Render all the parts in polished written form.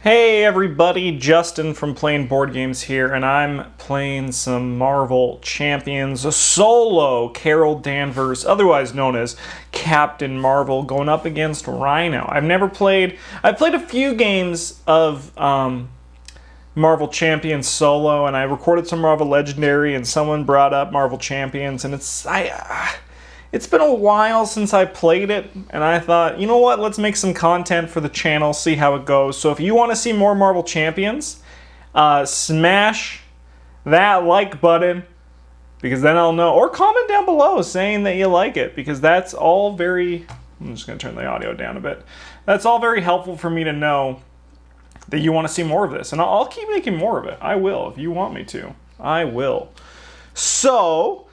Hey everybody, Justin from Playing Board Games here, and I'm playing some Marvel Champions solo Carol Danvers, otherwise known as Captain Marvel, going up against Rhino. I've played a few games of Marvel Champions solo, and I recorded some Marvel Legendary, and someone brought up Marvel Champions, and it's been a while since I played it, and I thought, you know what, let's make some content for the channel, see how it goes. So if you want to see more Marvel Champions, smash that like button, because then I'll know, or comment down below saying that you like it, because that's all very, I'm just going to turn the audio down a bit, that's all very helpful for me to know that you want to see more of this, and I'll keep making more of it. I will, if you want me to. I will. So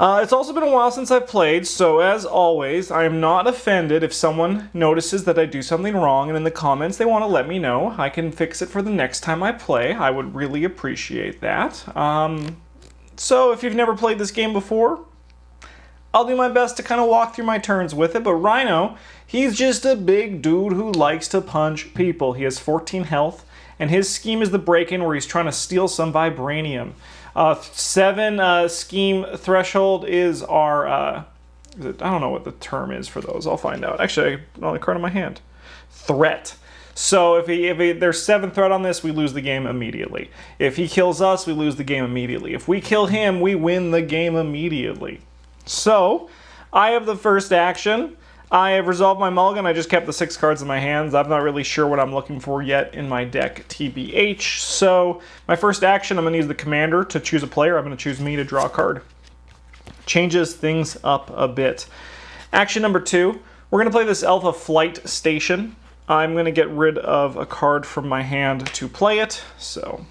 it's also been a while since I've played, so as always, I am not offended if someone notices that I do something wrong and in the comments they want to let me know. I can fix it for the next time I play. I would really appreciate that. So if you've never played this game before, I'll do my best to kind of walk through my turns with it, but Rhino, he's just a big dude who likes to punch people. He has 14 health, and his scheme is the break-in where he's trying to steal some vibranium. 7 scheme threshold is our, I don't know what the term is for those. I'll find out. Actually, I don't have a card in my hand. Threat. So if there's 7 threat on this, we lose the game immediately. If he kills us, we lose the game immediately. If we kill him, we win the game immediately. So I have the first action. I have resolved my mulligan. I just kept the 6 cards in my hands. I'm not really sure what I'm looking for yet in my deck, TBH. So my first action, I'm going to use the commander to choose a player. I'm going to choose me to draw a card. Changes things up a bit. Action number 2, we're going to play this Alpha Flight Station. I'm going to get rid of a card from my hand to play it. So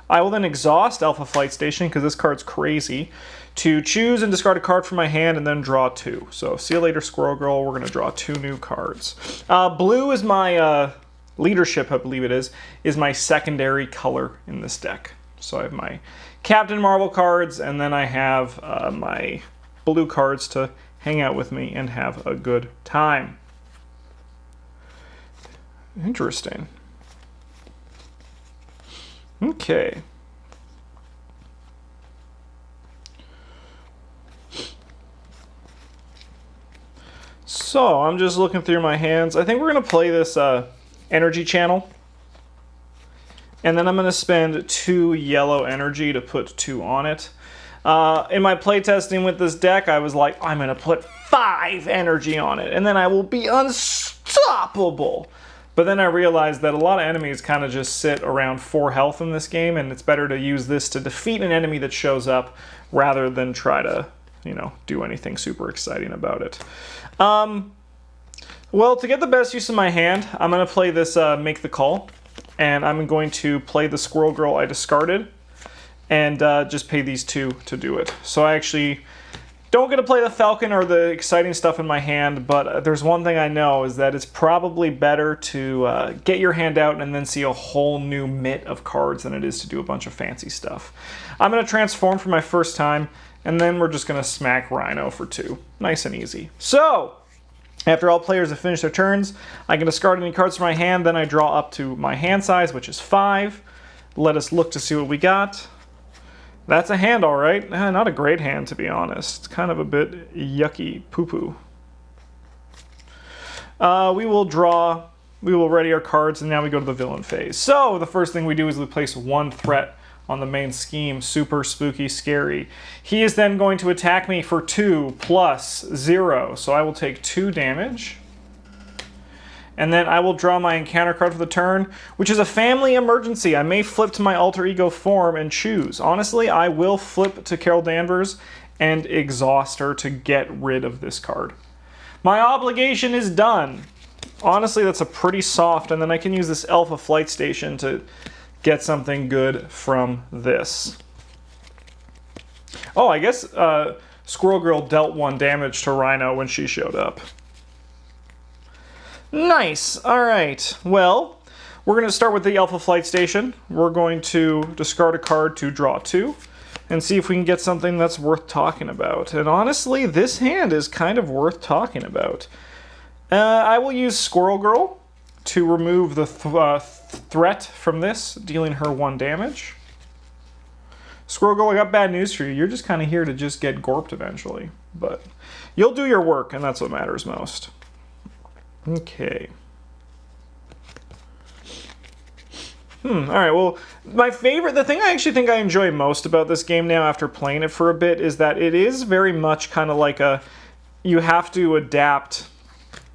I will then exhaust Alpha Flight Station because this card's crazy, to choose and discard a card from my hand and then draw 2. So see you later, Squirrel Girl. We're going to draw 2 new cards. Blue is my leadership, I believe it is my secondary color in this deck. So I have my Captain Marvel cards, and then I have my blue cards to hang out with me and have a good time. Interesting. Okay. So, I'm just looking through my hands. I think we're going to play this energy channel. And then I'm going to spend 2 yellow energy to put 2 on it. In my playtesting with this deck, I was like, I'm going to put 5 energy on it. And then I will be unstoppable. But then I realized that a lot of enemies kind of just sit around 4 health in this game. And it's better to use this to defeat an enemy that shows up rather than try to, you know, do anything super exciting about it. Well, to get the best use of my hand, I'm going to play this Make the Call, and I'm going to play the Squirrel Girl I discarded, and just pay these 2 to do it. So I actually don't get to play the Falcon or the exciting stuff in my hand, but there's one thing I know, is that it's probably better to get your hand out and then see a whole new mitt of cards than it is to do a bunch of fancy stuff. I'm going to transform for my first time, and then we're just going to smack Rhino for 2. Nice and easy. So, after all players have finished their turns, I can discard any cards from my hand, then I draw up to my hand size, which is 5. Let us look to see what we got. That's a hand, all right. Not a great hand, to be honest. It's kind of a bit yucky poo-poo. We will ready our cards, and now we go to the villain phase. So, the first thing we do is we place 1 threat on the main scheme. Super spooky, scary. He is then going to attack me for 2 plus 0. So I will take 2 damage. And then I will draw my encounter card for the turn, which is a family emergency. I may flip to my alter ego form and choose. Honestly, I will flip to Carol Danvers and exhaust her to get rid of this card. My obligation is done. Honestly, that's a pretty soft, and then I can use this Alpha Flight Station to get something good from this. Oh, I guess Squirrel Girl dealt 1 damage to Rhino when she showed up. Nice. All right. Well, we're going to start with the Alpha Flight Station. We're going to discard a card to draw 2 and see if we can get something that's worth talking about. And honestly, this hand is kind of worth talking about. I will use Squirrel Girl to remove the threat from this, dealing her 1 damage. Squirrel Girl, I got bad news for you. You're just kind of here to just get gorped eventually. But you'll do your work, and that's what matters most. Okay. Alright, well, the thing I actually think I enjoy most about this game now after playing it for a bit is that it is very much kind of like you have to adapt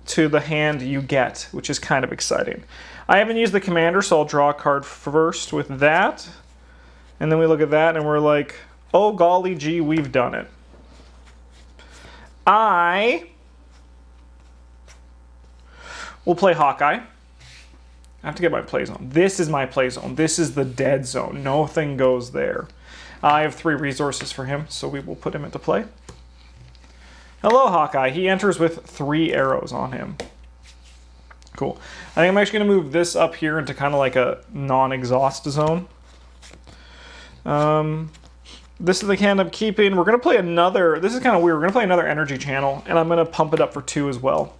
to the hand you get, which is kind of exciting. I haven't used the commander, so I'll draw a card first with that. And then we look at that and we're like, oh golly gee, we've done it. I will play Hawkeye. I have to get my play zone. This is my play zone. This is the dead zone. Nothing goes there. I have 3 resources for him, so we will put him into play. Hello, Hawkeye. He enters with 3 arrows on him. Cool. I think I'm actually going to move this up here into kind of like a non-exhaust zone. This is the hand I'm keeping. We're going to play another... This is kind of weird. We're going to play another energy channel, and I'm going to pump it up for 2 as well.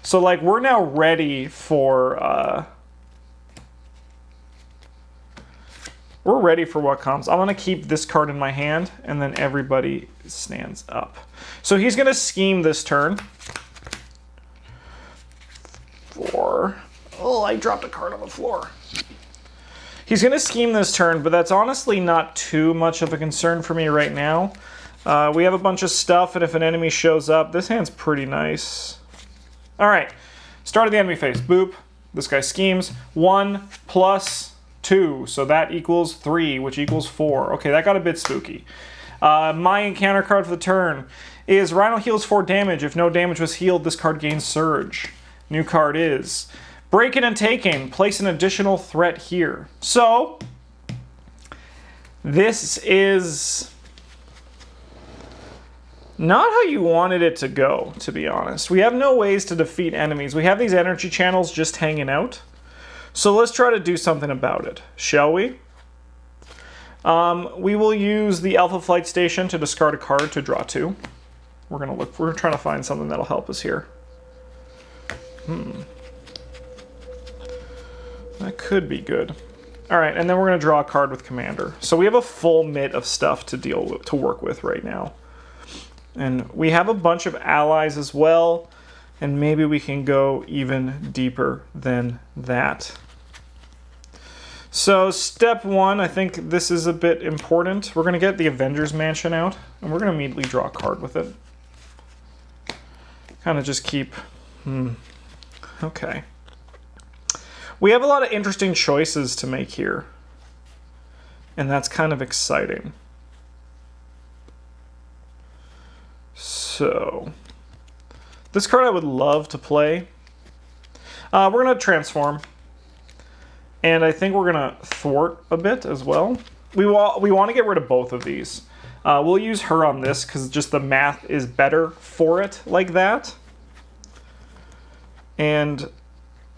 So, like, we're now ready for... We're ready for what comes. I'm going to keep this card in my hand, and then everybody stands up. So he's going to scheme this turn. Oh, I dropped a card on the floor. He's going to scheme this turn, but that's honestly not too much of a concern for me right now. We have a bunch of stuff, and if an enemy shows up, this hand's pretty nice. All right, start of the enemy phase. Boop. This guy schemes. 1 plus 2, so that equals 3, which equals 4. Okay, that got a bit spooky. My encounter card for the turn is Rhino heals 4 damage. If no damage was healed, this card gains Surge. New card is Breaking and Taking. Place an additional threat here. So, this is not how you wanted it to go, to be honest. We have no ways to defeat enemies. We have these energy channels just hanging out. So let's try to do something about it, shall we? We will use the Alpha Flight Station to discard a card to draw 2. We're trying to find something that'll help us here. That could be good. All right, and then we're going to draw a card with Commander. So we have a full mitt of stuff to work with right now. And we have a bunch of allies as well. And maybe we can go even deeper than that. So step 1, I think this is a bit important. We're going to get the Avengers Mansion out, and we're going to immediately draw a card with it. Kind of just keep... Okay. We have a lot of interesting choices to make here. And that's kind of exciting. So... This card I would love to play. We're going to transform. And I think we're going to thwart a bit as well. We want to get rid of both of these. We'll use her on this because just the math is better for it like that. And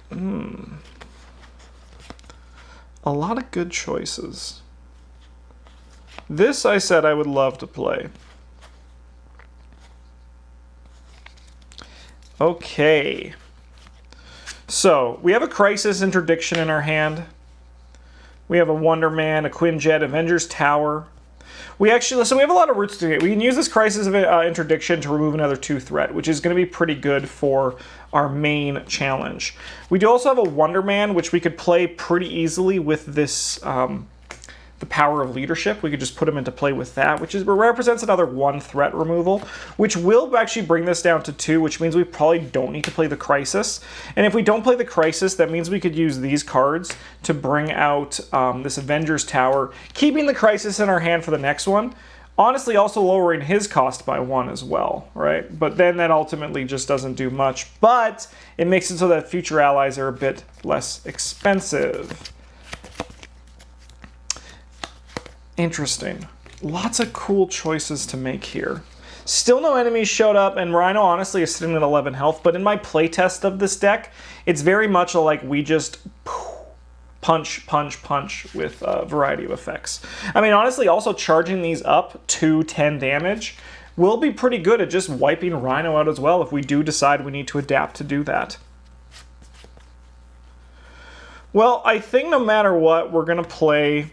a lot of good choices. This I said I would love to play. Okay, so we have a Crisis Interdiction in our hand. We have a Wonder Man, a Quinjet, Avengers Tower. So we have a lot of routes to get. We can use this Crisis Interdiction to remove another 2 threat, which is going to be pretty good for our main challenge. We do also have a Wonder Man, which we could play pretty easily with this, the Power of Leadership. We could just put him into play with that, which represents another 1 threat removal, which will actually bring this down to 2, which means we probably don't need to play the Crisis. And if we don't play the Crisis, that means we could use these cards to bring out this Avengers Tower, keeping the Crisis in our hand for the next one. Honestly, also lowering his cost by 1 as well, right? But then that ultimately just doesn't do much. But it makes it so that future allies are a bit less expensive. Interesting. Lots of cool choices to make here. Still no enemies showed up, and Rhino honestly is sitting at 11 health, but in my playtest of this deck, it's very much like we just punch, punch, punch with a variety of effects. I mean, honestly, also charging these up to 10 damage will be pretty good at just wiping Rhino out as well if we do decide we need to adapt to do that. Well, I think no matter what, we're going to play...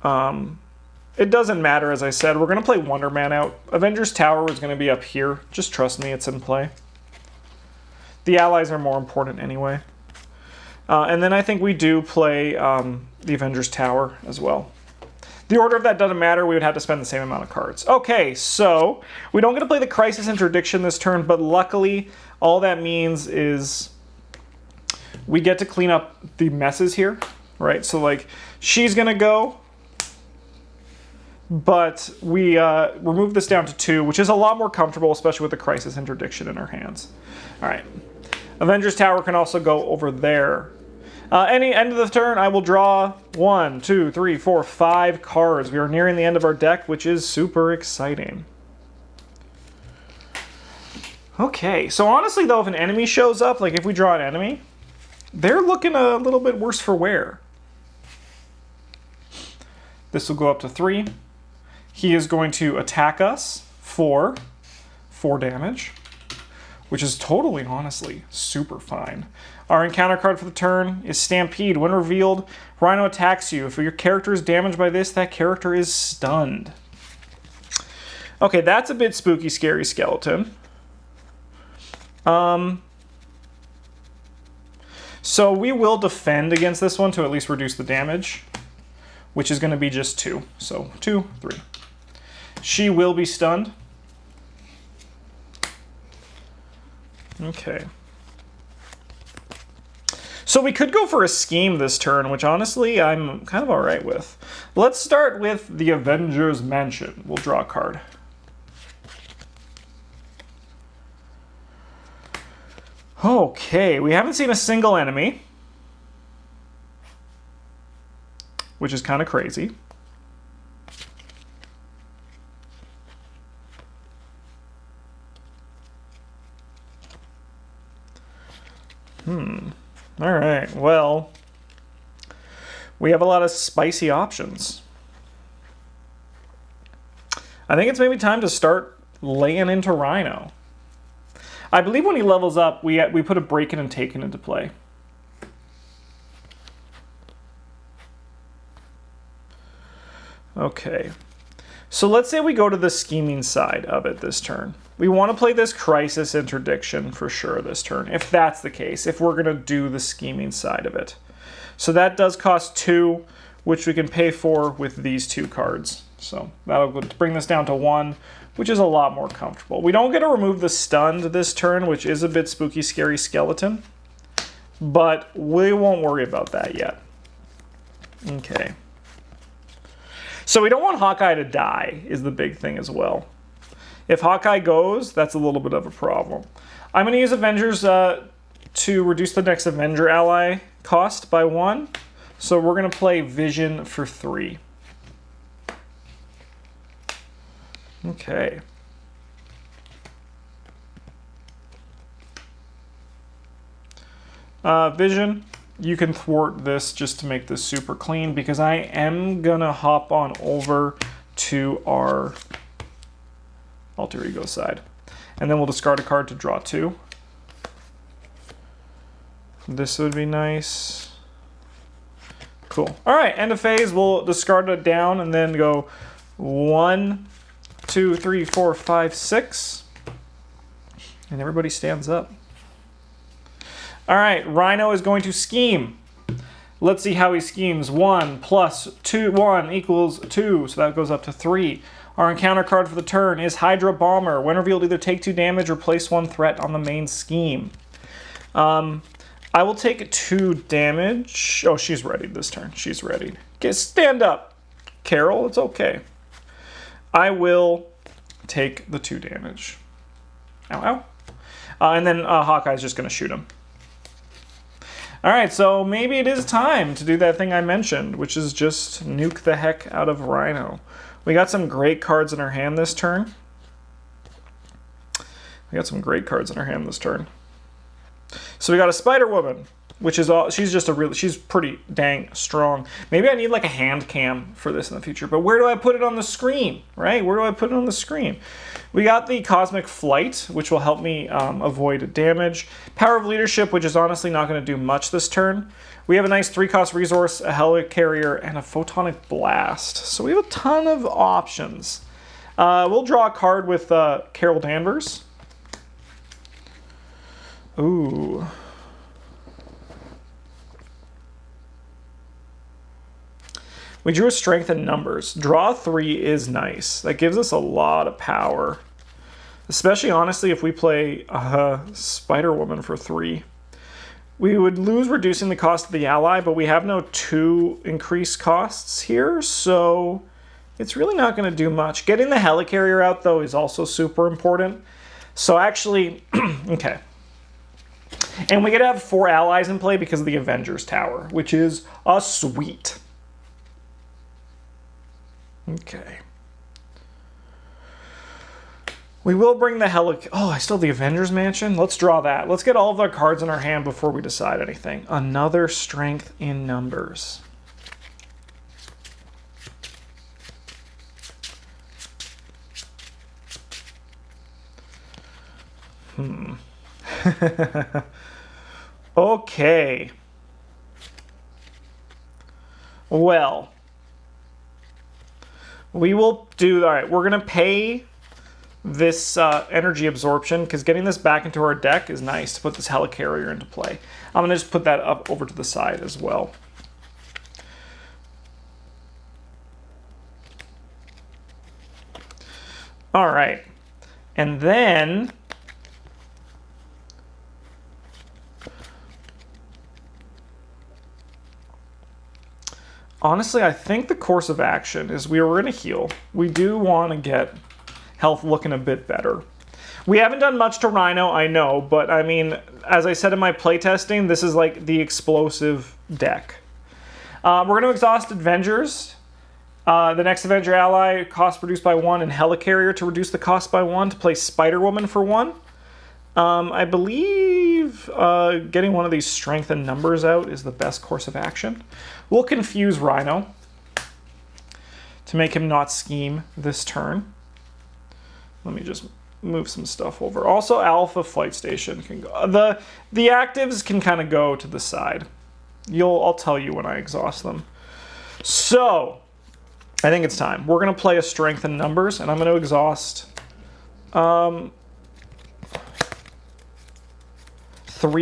it doesn't matter, as I said. We're going to play Wonder Man out. Avengers Tower is going to be up here. Just trust me, it's in play. The allies are more important anyway. And then I think we do play the Avengers Tower as well. The order of that doesn't matter. We would have to spend the same amount of cards. Okay, so we don't get to play the Crisis Interdiction this turn, but luckily all that means is we get to clean up the messes here, right? So like she's going to go, but we remove this down to 2, which is a lot more comfortable, especially with the Crisis Interdiction in our hands. All right. Avengers Tower can also go over there. Any end of the turn, I will draw 1, 2, 3, 4, 5 cards. We are nearing the end of our deck, which is super exciting. Okay, so honestly though, if an enemy shows up, like if we draw an enemy, they're looking a little bit worse for wear. This will go up to 3. He is going to attack us for 4 damage, which is totally, honestly, super fine. Our encounter card for the turn is Stampede. When revealed, Rhino attacks you. If your character is damaged by this, that character is stunned. Okay, that's a bit spooky, scary skeleton. So we will defend against this one to at least reduce the damage, which is going to be just 2. So 2, 3. She will be stunned. Okay. So we could go for a scheme this turn, which honestly I'm kind of alright with. Let's start with the Avengers Mansion. We'll draw a card. Okay, we haven't seen a single enemy, which is kind of crazy. All right, well, we have a lot of spicy options. I think it's maybe time to start laying into Rhino. I believe when he levels up, we put a Breakin' and Taken into play. Okay, so let's say we go to the scheming side of it this turn. We want to play this Crisis Interdiction for sure this turn, if that's the case, if we're going to do the scheming side of it. So that does cost 2, which we can pay for with these 2 cards. So that'll bring this down to 1, which is a lot more comfortable. We don't get to remove the stunned this turn, which is a bit spooky, scary skeleton, but we won't worry about that yet. Okay. So we don't want Hawkeye to die, is the big thing as well. If Hawkeye goes, that's a little bit of a problem. I'm going to use Avengers to reduce the next Avenger ally cost by 1. So we're going to play Vision for 3. Okay. Vision, you can thwart this just to make this super clean, because I am going to hop on over to our alter ego side. And then we'll discard a card to draw 2. This would be nice. Cool. All right, end of phase. We'll discard it down and then go 1, 2, 3, 4, 5, 6. And everybody stands up. All right, Rhino is going to scheme. Let's see how he schemes. 1 plus 2, 1 equals 2. So that goes up to 3. Our encounter card for the turn is Hydra Bomber. When revealed, either take 2 damage or place 1 threat on the main scheme. I will take 2 damage. Oh, she's ready this turn. She's ready. Okay, stand up, Carol. It's okay. I will take the 2 damage. Ow, ow. And then Hawkeye's just going to shoot him. All right, so maybe it is time to do that thing I mentioned, which is just nuke the heck out of Rhino. We got some great cards in our hand this turn. So we got a Spider-Woman. which is all. She's just a real. She's pretty dang strong. Maybe I need like a hand cam for this in the future. But where do I put it on the screen? Right? Where do I put it on the screen? We got the Cosmic Flight, which will help me avoid damage. Power of Leadership, which is honestly not going to do much this turn. We have a nice 3-cost resource, a Helicarrier, and a Photonic Blast. So we have a ton of options. We'll draw a card with Carol Danvers. Ooh. We drew a Strength in Numbers. Draw 3 is nice. That gives us a lot of power. Especially, honestly, if we play Spider-Woman for 3. We would lose reducing the cost of the ally, but we have no 2 increased costs here, so it's really not going to do much. Getting the Helicarrier out, though, is also super important. So actually, okay. And we get to have 4 allies in play because of the Avengers Tower, which is a sweet. Okay. We will bring the Oh, I still have the Avengers Mansion. Let's draw that. Let's get all of our cards in our hand before we decide anything. Another Strength in Numbers. Okay. Well, we will do, all right, we're going to pay this energy absorption because getting this back into our deck is nice to put this Helicarrier into play. I'm going to just put that up over to the side as well. All right. And then honestly, I think the course of action is we're going to heal. We do want to get health looking a bit better. We haven't done much to Rhino, I know, but I mean, as I said in my playtesting, this is like the explosive deck. We're going to exhaust Avengers. The next Avenger ally, cost reduced by 1, and Helicarrier to reduce the cost by 1 to play Spider-Woman for 1. I believe getting one of these Strength and Numbers out is the best course of action. We'll confuse Rhino to make him not scheme this turn. Let me just move some stuff over. Also, Alpha Flight Station can go. The actives can kind of go to the side. I'll tell you when I exhaust them. So, I think it's time. We're going to play a Strength and Numbers, and I'm going to exhaust 3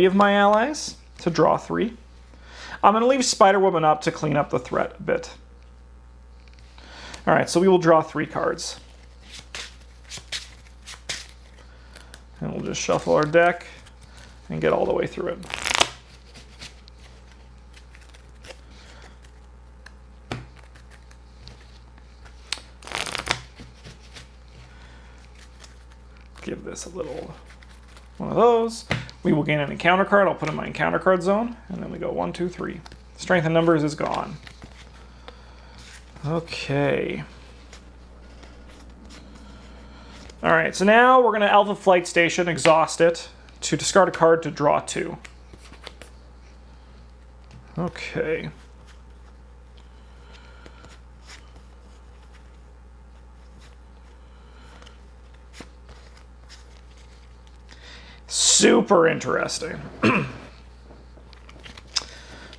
of my allies to draw 3. I'm going to leave Spider-Woman up to clean up the threat a bit. All right, so we will draw 3 cards. And we'll just shuffle our deck and get all the way through it. Give this a little one of those. We will gain an encounter card. I'll put in my encounter card zone. And then we go 1, 2, 3. Strength and Numbers is gone. Okay. All right, so now we're going to Alpha Flight Station, exhaust it, to discard a card to draw 2. Okay. Super interesting.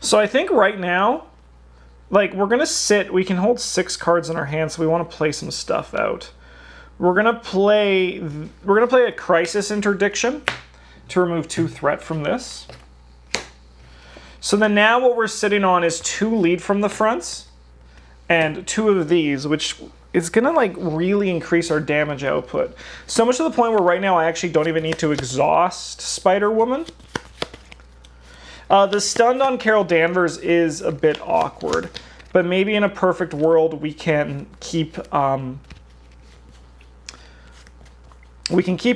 So I think right now, like, we're going to sit, we can hold 6 cards in our hand, so we want to play some stuff out. We're gonna play a Crisis Interdiction to remove 2 threat from this. So then now what we're sitting on is 2 lead from the fronts and 2 of these, which is gonna like really increase our damage output. So much to the point where right now I actually don't even need to exhaust Spider-Woman. The stunned on Carol Danvers is a bit awkward, but maybe in a perfect world we can keep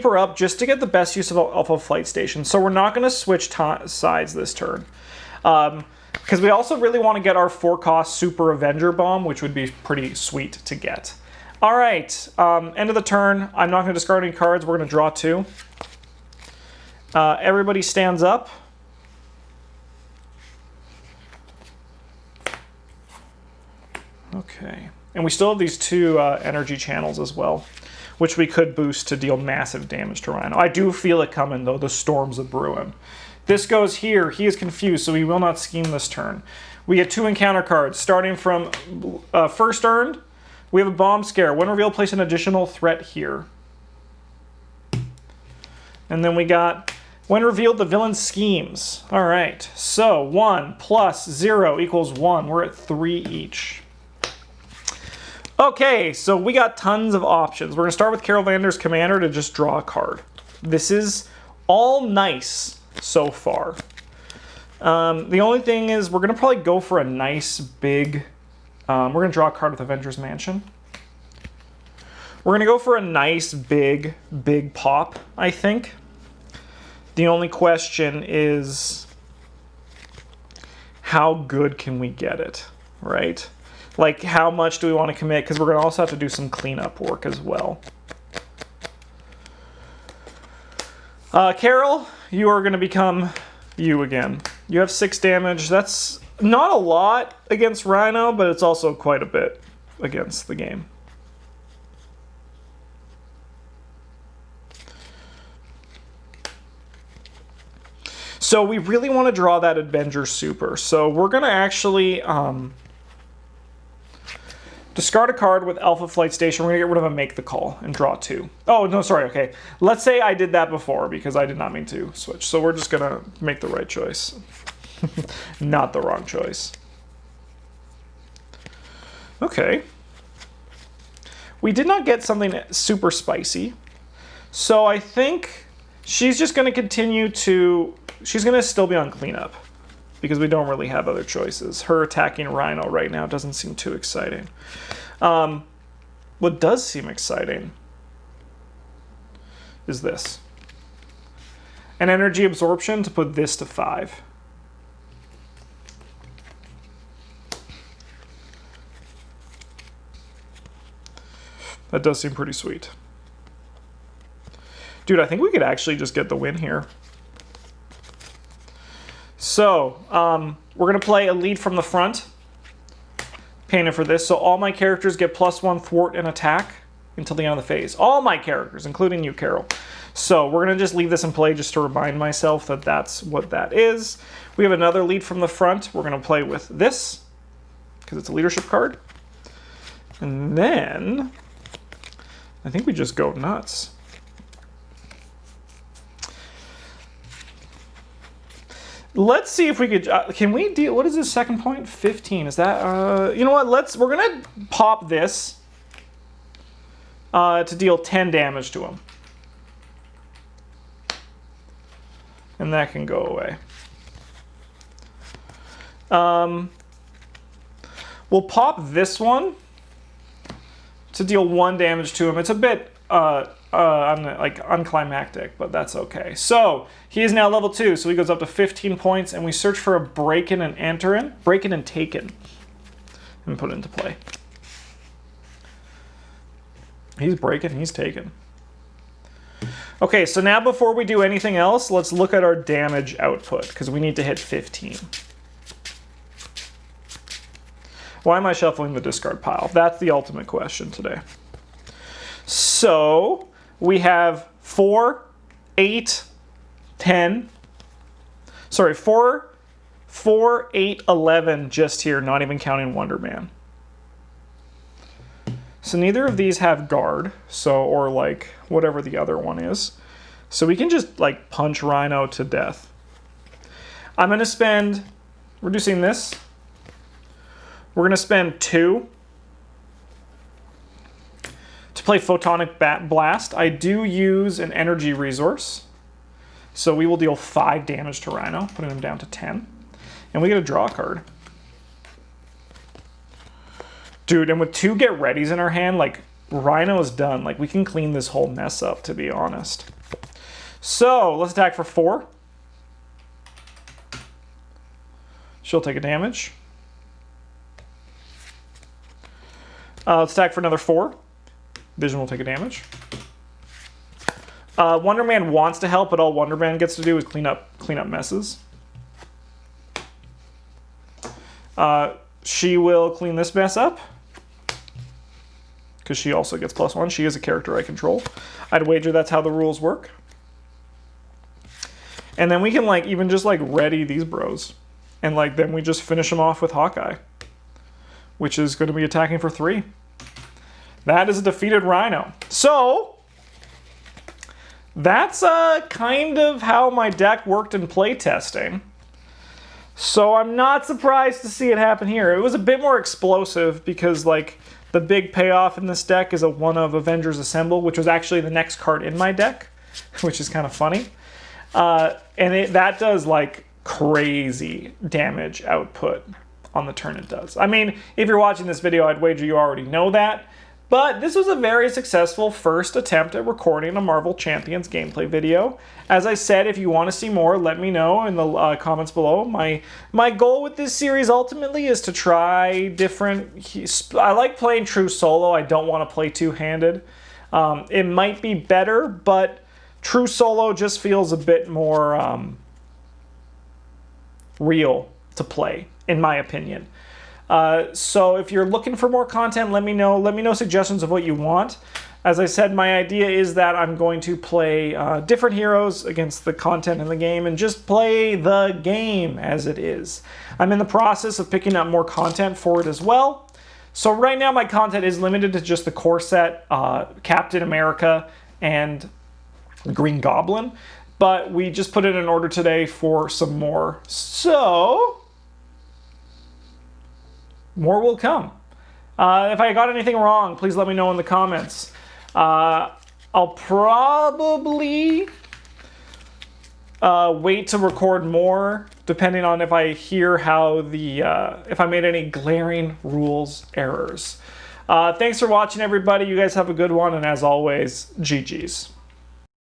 her up just to get the best use of Alpha Flight Station. So we're not going to switch sides this turn. Because we also really want to get our 4-cost Super Avenger Bomb, which would be pretty sweet to get. All right, end of the turn. I'm not going to discard any cards. We're going to draw 2. Everybody stands up. Okay. And we still have these 2 energy channels as well, which we could boost to deal massive damage to Rhino. I do feel it coming, though. The storms of brewing. This goes here. He is confused, so he will not scheme this turn. We get 2 encounter cards. Starting from first earned, we have a Bomb Scare. When revealed, place an additional threat here. And then we got, when revealed, the villain schemes. All right, so 1 plus 0 equals 1. We're at 3 each. Okay, so we got tons of options. We're going to start with Carol Vander's Commander to just draw a card. This is all nice so far. The only thing is we're going to probably go for a nice big... we're going to draw a card with Avengers Mansion. We're going to go for a nice big pop, I think. The only question is how good can we get it, right? Like, how much do we want to commit? Because we're going to also have to do some cleanup work as well. Carol, you are going to become you again. You have 6 damage. That's not a lot against Rhino, but it's also quite a bit against the game. So we really want to draw that Avenger Super. So we're going to actually... discard a card with Alpha Flight Station. We're going to get rid of a Make the Call and draw 2. Oh, no, sorry, okay. Let's say I did that before because I did not mean to switch. So we're just going to make the right choice. Not the wrong choice. Okay. We did not get something super spicy. So I think she's just going to continue to... She's going to still be on cleanup because we don't really have other choices. Her attacking Rhino right now doesn't seem too exciting. What does seem exciting is this. An energy absorption to put this to 5. That does seem pretty sweet. Dude, I think we could actually just get the win here. So, we're going to play a lead from the front. Painted for this. So all my characters get +1 thwart and attack until the end of the phase. All my characters, including you, Carol. So we're going to just leave this in play just to remind myself that that's what that is. We have another lead from the front. We're going to play with this because it's a leadership card. And then I think we just go nuts. Let's see if we could, can we deal, what is his second point? 15, is that, you know what, we're gonna pop this to deal 10 damage to him. And that can go away. We'll pop this one to deal 1 damage to him. It's a bit, like unclimactic, but that's okay. So he is now level 2, so he goes up to 15 points, and we search for a break-in and enter-in, break-in and take-in, and put it into play. He's breaking, he's taken. Okay, so now before we do anything else, let's look at our damage output, because we need to hit 15. Why am I shuffling the discard pile? That's the ultimate question today. So we have 4, 8, 10. Sorry, 4, 8, 11 just here, not even counting Wonder Man. So neither of these have guard, so, or like whatever the other one is. So we can just like punch Rhino to death. I'm going to spend, reducing this, we're going to spend 2 to play Photonic Blast. I do use an energy resource, so we will deal 5 damage to Rhino, putting him down to 10. And we get a draw card. Dude, and with 2 get readies in our hand, like, Rhino is done. Like, we can clean this whole mess up, to be honest. So, let's attack for 4. She'll take a damage. Let's attack for another 4. Vision will take a damage. Wonder Man wants to help, but all Wonder Man gets to do is clean up messes. She will clean this mess up. because she also gets +1. She is a character I control. I'd wager that's how the rules work. And then we can like even just like ready these bros. And like then we just finish them off with Hawkeye, which is going to be attacking for 3. That is a defeated Rhino. So that's kind of how my deck worked in playtesting. So I'm not surprised to see it happen here. It was a bit more explosive because like the big payoff in this deck is a one of Avengers Assemble, which was actually the next card in my deck, which is kind of funny. And that does like crazy damage output on the turn it does. I mean, if you're watching this video, I'd wager you already know that. But this was a very successful first attempt at recording a Marvel Champions gameplay video. As I said, if you want to see more, let me know in the comments below. My goal with this series ultimately is to try different... I like playing true solo. I don't want to play two-handed. It might be better, but true solo just feels a bit more real to play, in my opinion. So if you're looking for more content, let me know. Let me know suggestions of what you want. As I said, my idea is that I'm going to play different heroes against the content in the game and just play the game as it is. I'm in the process of picking up more content for it as well. So right now my content is limited to just the core set, Captain America and Green Goblin. But we just put it in order today for some more. So more will come. If I got anything wrong, please let me know in the comments. I'll probably wait to record more, depending on if I hear how if I made any glaring rules errors. Thanks for watching, everybody. You guys have a good one, and as always, GG's.